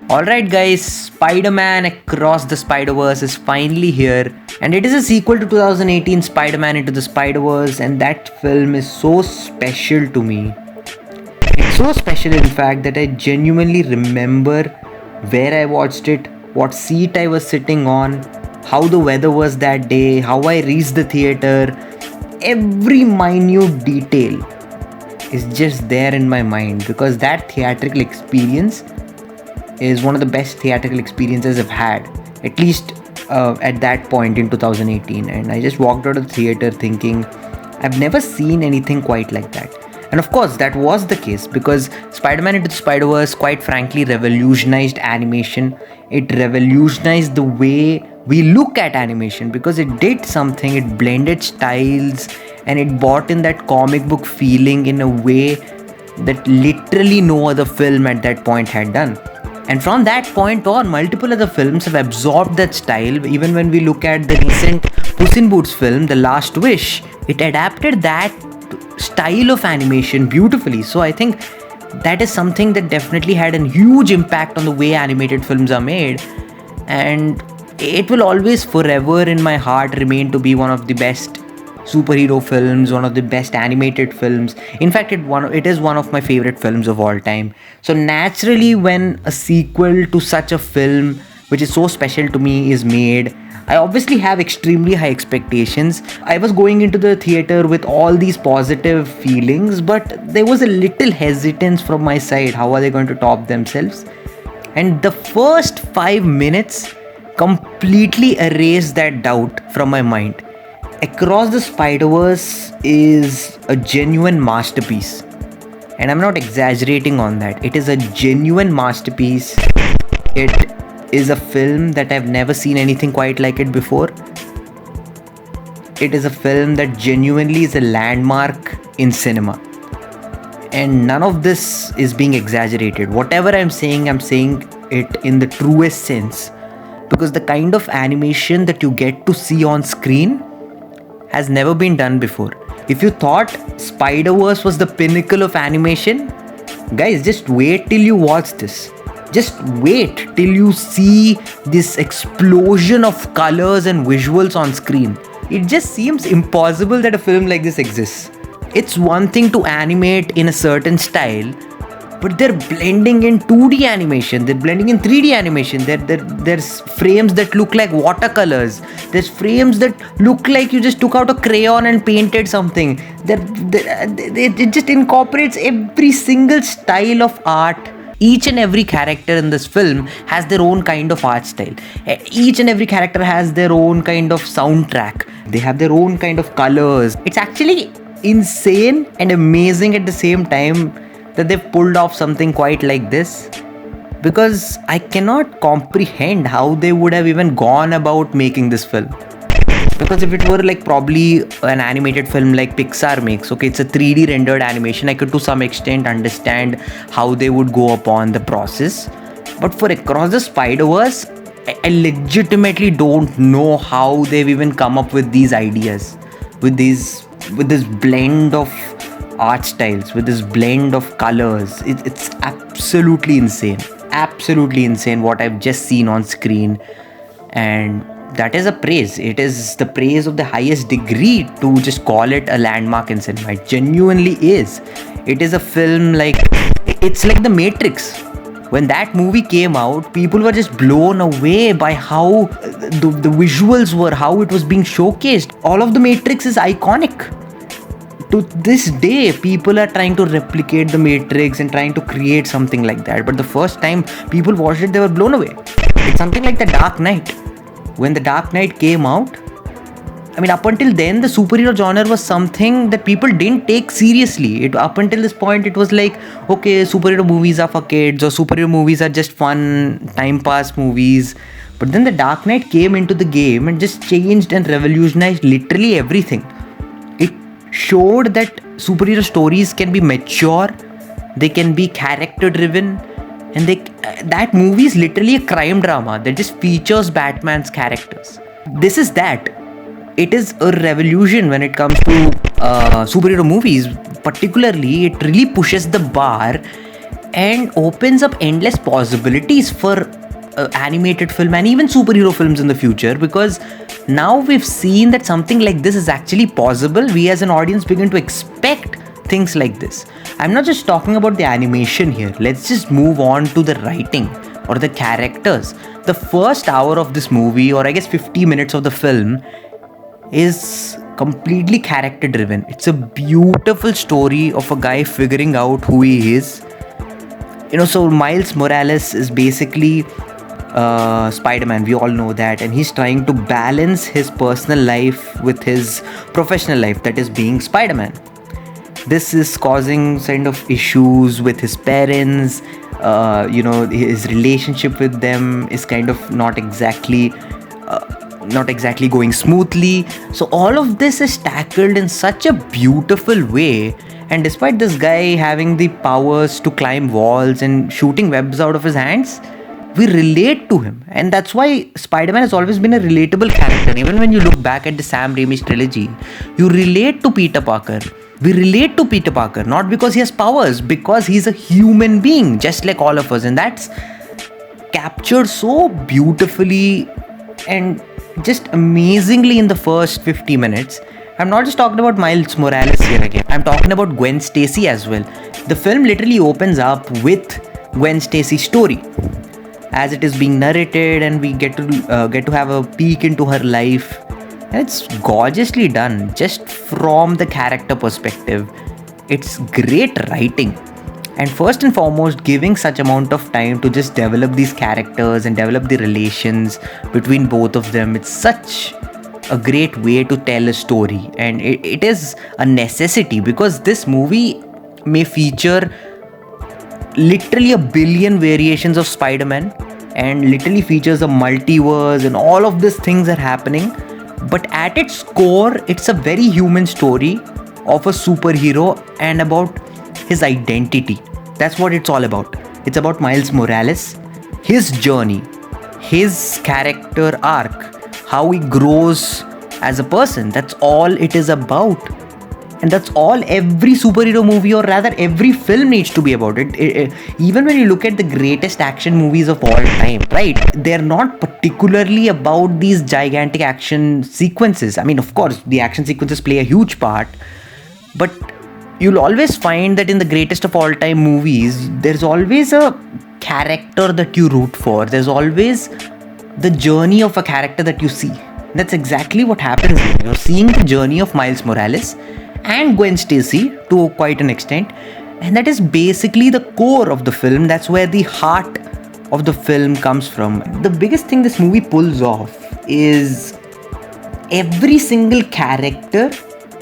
Alright guys, Spider-Man Across the Spider-Verse is finally here, and it is a sequel to 2018 Spider-Man Into the Spider-Verse, and that film is so special to me. It's so special in fact that I genuinely remember where I watched it, what seat I was sitting on, how the weather was that day, how I reached the theater. Every minute detail is just there in my mind because that theatrical experience is one of the best theatrical experiences I've had, at least at that point in 2018. And I just walked out of the theater thinking, I've never seen anything quite like that. And of course, that was the case because Spider-Man Into the Spider-Verse, quite frankly, revolutionized animation. It revolutionized the way we look at animation because it did something. It blended styles and it brought in that comic book feeling in a way that literally no other film at that point had done. And from that point on, multiple other films have absorbed that style. Even when we look at the recent Puss in Boots film, The Last Wish, it adapted that style of animation beautifully. So I think that is something that definitely had a huge impact on the way animated films are made. And it will always forever in my heart remain to be one of the best superhero films, one of the best animated films. In fact, it is one of my favorite films of all time. So naturally, when a sequel to such a film, which is so special to me, is made, I obviously have extremely high expectations. I was going into the theater with all these positive feelings, but there was a little hesitance from my side. How are they going to top themselves? And the first 5 minutes completely erased that doubt from my mind. Across the Spider-Verse is a genuine masterpiece. And I'm not exaggerating on that. It is a genuine masterpiece. It is a film that I've never seen anything quite like it before. It is a film that genuinely is a landmark in cinema. And none of this is being exaggerated. Whatever I'm saying it in the truest sense. Because the kind of animation that you get to see on screen has never been done before. If you thought Spider-Verse was the pinnacle of animation, guys, just wait till you watch this. Just wait till you see this explosion of colors and visuals on screen. It just seems impossible that a film like this exists. It's one thing to animate in a certain style, but they're blending in 2D animation, they're blending in 3D animation, there's frames that look like watercolors, there's frames that look like you just took out a crayon and painted something. It just incorporates every single style of art. Each and every character in this film has their own kind of art style. Each and every character has their own kind of soundtrack. They have their own kind of colors. It's actually insane and amazing at the same time that they've pulled off something quite like this, because I cannot comprehend how they would have even gone about making this film. Because if it were like probably an animated film like Pixar makes, okay, it's a 3D rendered animation, I could to some extent understand how they would go upon the process. But for Across the Spider-Verse, I legitimately don't know how they've even come up with these ideas, with this blend of art styles, with this blend of colors. It's absolutely insane what I've just seen on screen. And that is a praise. It is the praise of the highest degree to just call it a landmark in cinema. It genuinely is. It is a film it's like The Matrix. When that movie came out, people were just blown away by how the visuals were, how it was being showcased. All of The Matrix is iconic. To this day, people are trying to replicate The Matrix and trying to create something like that. But the first time people watched it, they were blown away. It's something like The Dark Knight. When The Dark Knight came out, I mean, up until then, the superhero genre was something that people didn't take seriously. Up until this point, it was like, okay, superhero movies are for kids, or superhero movies are just fun, time pass movies. But then The Dark Knight came into the game and just changed and revolutionized literally everything. It showed that superhero stories can be mature, they can be character driven, and that movie is literally a crime drama that just features Batman's characters. This is that. It is a revolution when it comes to superhero movies, particularly, it really pushes the bar and opens up endless possibilities for animated film and even superhero films in the future, because now we've seen that something like this is actually possible. We as an audience begin to expect things like this. I'm not just talking about the animation here. Let's just move on to the writing or the characters. The first hour of this movie, or I guess 50 minutes of the film, is completely character driven. It's a beautiful story of a guy figuring out who he is. So Miles Morales is basically Spider-Man, we all know that, and he's trying to balance his personal life with his professional life, that is being Spider-Man. This is causing kind of issues with his parents. His relationship with them is kind of not exactly going smoothly. So all of this is tackled in such a beautiful way. And despite this guy having the powers to climb walls and shooting webs out of his hands, we relate to him. And that's why Spider-Man has always been a relatable character. Even when you look back at the Sam Raimi's trilogy, you relate to Peter Parker. We relate to Peter Parker, not because he has powers, because he's a human being, just like all of us. And that's captured so beautifully and just amazingly in the first 50 minutes. I'm not just talking about Miles Morales here again. I'm talking about Gwen Stacy as well. The film literally opens up with Gwen Stacy's story as it is being narrated, and we get to have a peek into her life. And it's gorgeously done, just from the character perspective. It's great writing, and first and foremost, giving such amount of time to just develop these characters and develop the relations between both of them. It's such a great way to tell a story, and it is a necessity, because this movie may feature literally a billion variations of Spider-Man, and literally features a multiverse, and all of these things are happening. But at its core, it's a very human story of a superhero and about his identity. That's what it's all about. It's about Miles Morales, his journey, his character arc, how he grows as a person. That's all it is about. And that's all every superhero movie, or rather every film, needs to be about. Even when you look at the greatest action movies of all time, right? They're not particularly about these gigantic action sequences. I mean, of course, the action sequences play a huge part, but you'll always find that in the greatest of all time movies, there's always a character that you root for. There's always the journey of a character that you see. That's exactly what happens here. You're seeing the journey of Miles Morales and Gwen Stacy to quite an extent, and that is basically the core of the film. That's where the heart of the film comes from. The biggest thing this movie pulls off is every single character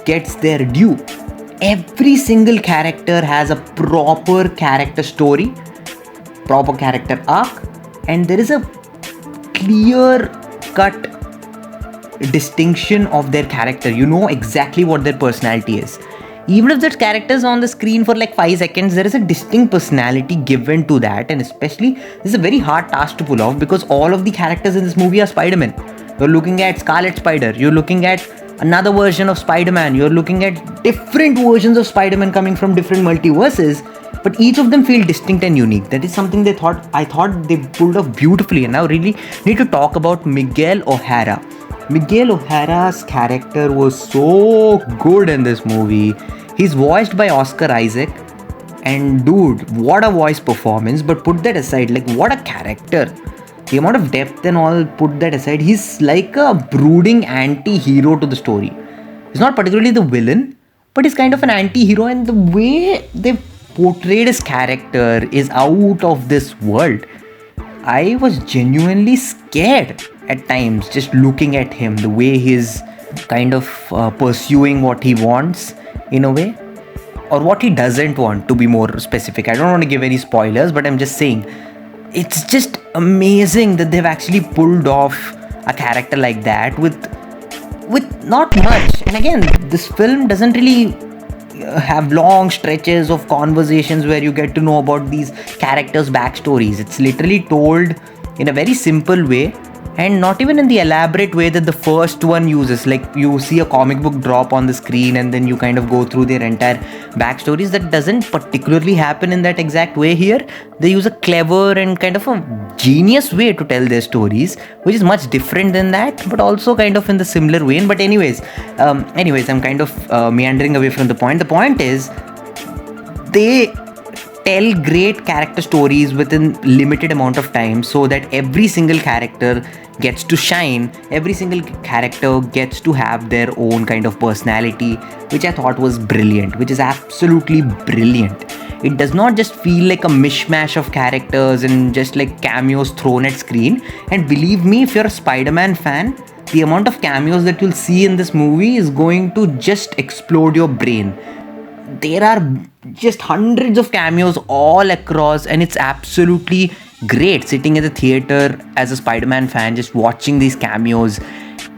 gets their due. Every single character has a proper character story, proper character arc, and there is a clear cut distinction of their character. You know exactly what their personality is. Even if that character is on the screen for like 5 seconds, there is a distinct personality given to that. And especially, this is a very hard task to pull off, because all of the characters in this movie are Spider-Man. You're looking at Scarlet Spider, you're looking at another version of Spider-Man, you're looking at different versions of Spider-Man coming from different multiverses, but each of them feel distinct and unique. That is something I thought they pulled off beautifully. And now really need to talk about Miguel O'Hara. Miguel O'Hara's character was so good in this movie. He's voiced by Oscar Isaac, and dude, what a voice performance. But put that aside, like, what a character. The amount of depth and all, put that aside, he's like a brooding anti-hero to the story. He's not particularly the villain, but he's kind of an anti-hero, and the way they've portrayed his character is out of this world. I was genuinely scared at times just looking at him, the way he's kind of pursuing what he wants in a way, or what he doesn't want, to be more specific. I don't want to give any spoilers, but I'm just saying it's just amazing that they've actually pulled off a character like that with not much. And again, this film doesn't really have long stretches of conversations where you get to know about these characters' backstories. It's literally told in a very simple way, and not even in the elaborate way that the first one uses. Like, you see a comic book drop on the screen and then you kind of go through their entire backstories. That doesn't particularly happen in that exact way here. They use a clever and kind of a genius way to tell their stories, which is much different than that, but also kind of in the similar vein. But anyways, I'm kind of meandering away from the point. The point is, they tell great character stories within limited amount of time, so that every single character gets to shine, every single character gets to have their own kind of personality, which I thought was brilliant, which is absolutely brilliant. It does not just feel like a mishmash of characters and just like cameos thrown at screen. And believe me, if you're a Spider-Man fan, the amount of cameos that you'll see in this movie is going to just explode your brain. There are just hundreds of cameos all across, and it's absolutely great sitting in the theater as a Spider-Man fan, just watching these cameos.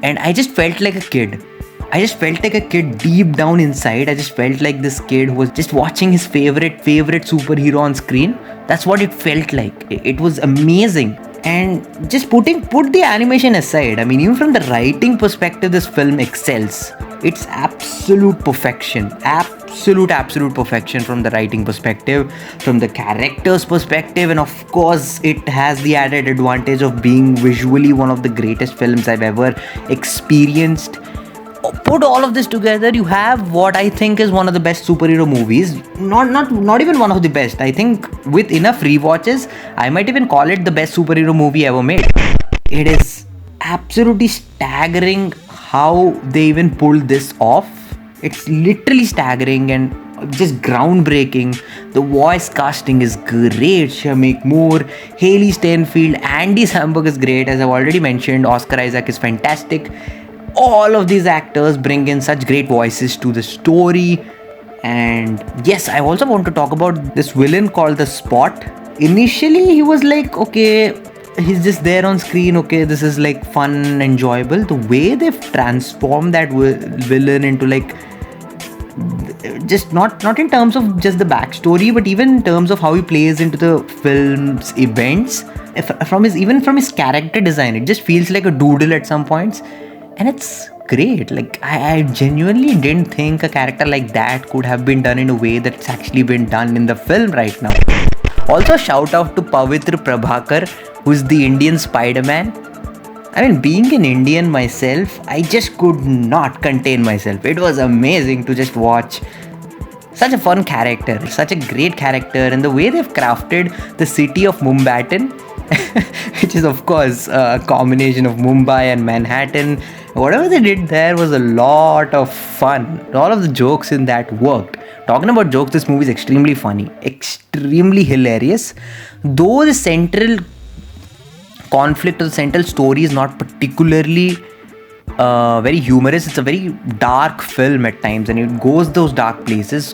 And I just felt like a kid. I just felt like a kid deep down inside. I just felt like this kid who was just watching his favorite superhero on screen. That's what it felt like. It was amazing. And just put the animation aside, I mean, even from the writing perspective, this film excels. It's absolute perfection. Absolute perfection from the writing perspective, from the characters perspective, and of course it has the added advantage of being visually one of the greatest films I've ever experienced. Put all of this together, you have what I think is one of the best superhero movies. Not even one of the best. I think with enough rewatches, I might even call it the best superhero movie ever made. It is absolutely staggering how they even pulled this off. It's literally staggering and just groundbreaking. The voice casting is great. Shamik Moore, Haley Steinfeld, Andy Samberg is great. As I've already mentioned, Oscar Isaac is fantastic. All of these actors bring in such great voices to the story. And yes, I also want to talk about this villain called the Spot. Initially, he was like, okay, he's just there on screen, okay, this is like fun, enjoyable. The way they've transformed that villain into like, just not in terms of just the backstory, but even in terms of how he plays into the film's events, from his character design, it just feels like a doodle at some points. And it's great. Like, I genuinely didn't think a character like that could have been done in a way that's actually been done in the film right now. Also, shout out to Pavitra Prabhakar, who's the Indian Spider-Man. I mean, being an Indian myself, I just could not contain myself. It was amazing to just watch such a fun character, such a great character, and the way they've crafted the city of Mumbai, which is of course a combination of Mumbai and Manhattan. Whatever they did there was a lot of fun. All of the jokes in that worked. Talking about jokes, this movie is extremely funny, extremely hilarious. Though the central conflict or the central story is not particularly very humorous, it's a very dark film at times, and it goes to those dark places.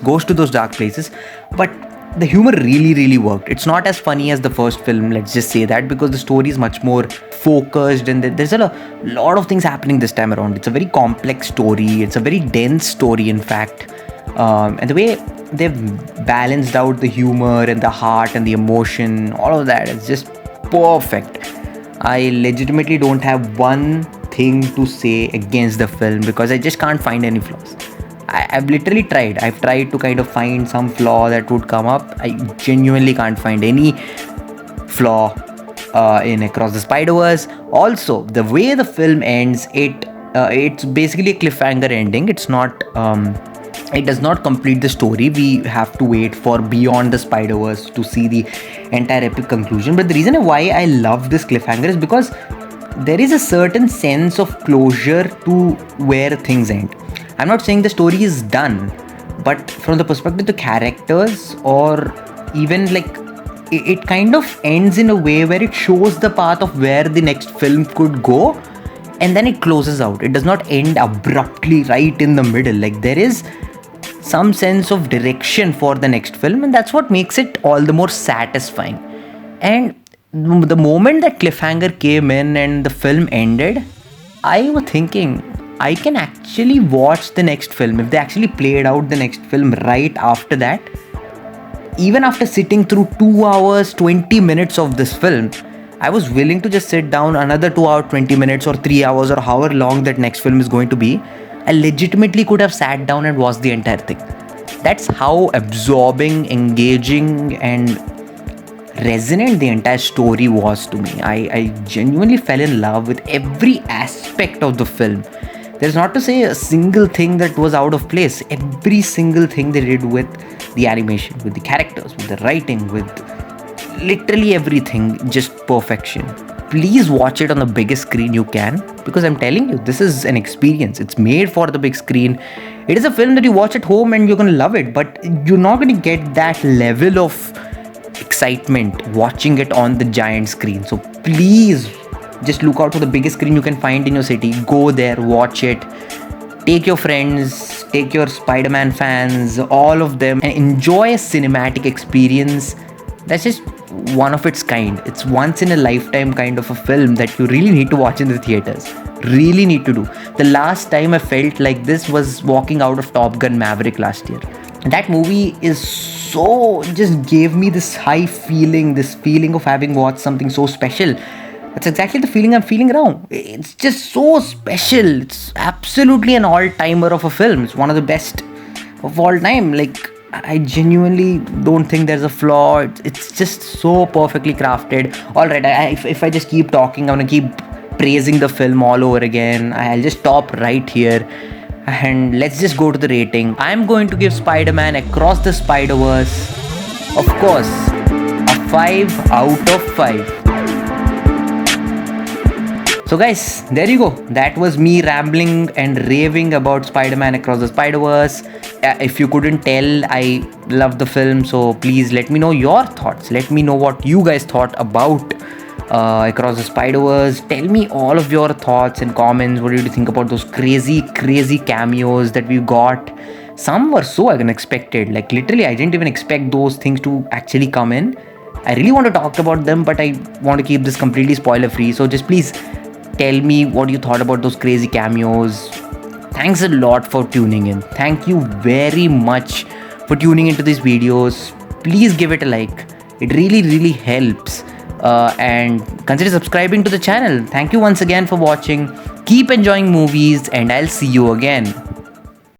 But the humor really worked. It's not as funny as the first film, let's just say that, because the story is much more focused and there's a lot of things happening this time around. It's a very complex story. It's a very dense story, in fact. And the way they've balanced out the humor and the heart and the emotion, all of that is just perfect. I legitimately don't have one thing to say against the film because I just can't find any flaws. I've literally tried. I've tried to kind of find some flaw that would come up. I genuinely can't find any flaw in Across the Spider-Verse. Also, the way the film ends, it's basically a cliffhanger ending. It's not. It does not complete the story. We have to wait for Beyond the Spider-Verse to see the entire epic conclusion. But the reason why I love this cliffhanger is because there is a certain sense of closure to where things end. I'm not saying the story is done, but from the perspective of the characters, or even like it kind of ends in a way where it shows the path of where the next film could go, and then it closes out. It does not end abruptly right in the middle. Like, there is some sense of direction for the next film, and that's what makes it all the more satisfying. And the moment that cliffhanger came in and the film ended, I was thinking, I can actually watch the next film. If they actually played out the next film right after that, even after sitting through 2 hours, 20 minutes of this film, I was willing to just sit down another 2 hours, 20 minutes, or 3 hours, or however long that next film is going to be. I legitimately could have sat down and watched the entire thing. That's how absorbing, engaging, and resonant the entire story was to me. I genuinely fell in love with every aspect of the film. There's not to say a single thing that was out of place. Every single thing they did with the animation, with the characters, with the writing, with literally everything, just perfection. Please watch it on the biggest screen you can, because I'm telling you, this is an experience. It's made for the big screen. It is a film that you watch at home and you're gonna love it, but you're not gonna get that level of excitement watching it on the giant screen. So please just look out for the biggest screen you can find in your city. Go there, watch it. Take your friends, take your Spider-Man fans, all of them, and enjoy a cinematic experience that's just one of its kind. It's once in a lifetime kind of a film that you really need to watch in the theaters. Really need to do. The last time I felt like this was walking out of Top Gun Maverick last year. That movie is so, just gave me this high feeling, this feeling of having watched something so special. That's exactly the feeling I'm feeling now. It's just so special. It's absolutely an all-timer of a film. It's one of the best of all time. Like, I genuinely don't think there's a flaw. It's just so perfectly crafted. Alright, if I just keep talking, I'm gonna keep praising the film all over again. I'll just stop right here. And let's just go to the rating. I'm going to give Spider-Man Across the Spider-Verse, of course, a 5 out of 5. So guys, there you go. That was me rambling and raving about Spider-Man Across the Spider-Verse. If you couldn't tell, I love the film. So please let me know your thoughts. Let me know what you guys thought about Across the Spider-Verse. Tell me all of your thoughts and comments. What did you think about those crazy cameos that we got? Some were so unexpected. Like literally, I didn't even expect those things to actually come in. I really want to talk about them, but I want to keep this completely spoiler free. So just please tell me what you thought about those crazy cameos. Thanks a lot for tuning in. Thank you very much for tuning into these videos. Please give it a like. It really helps. And consider subscribing to the channel. Thank you once again for watching. Keep enjoying movies, and I'll see you again.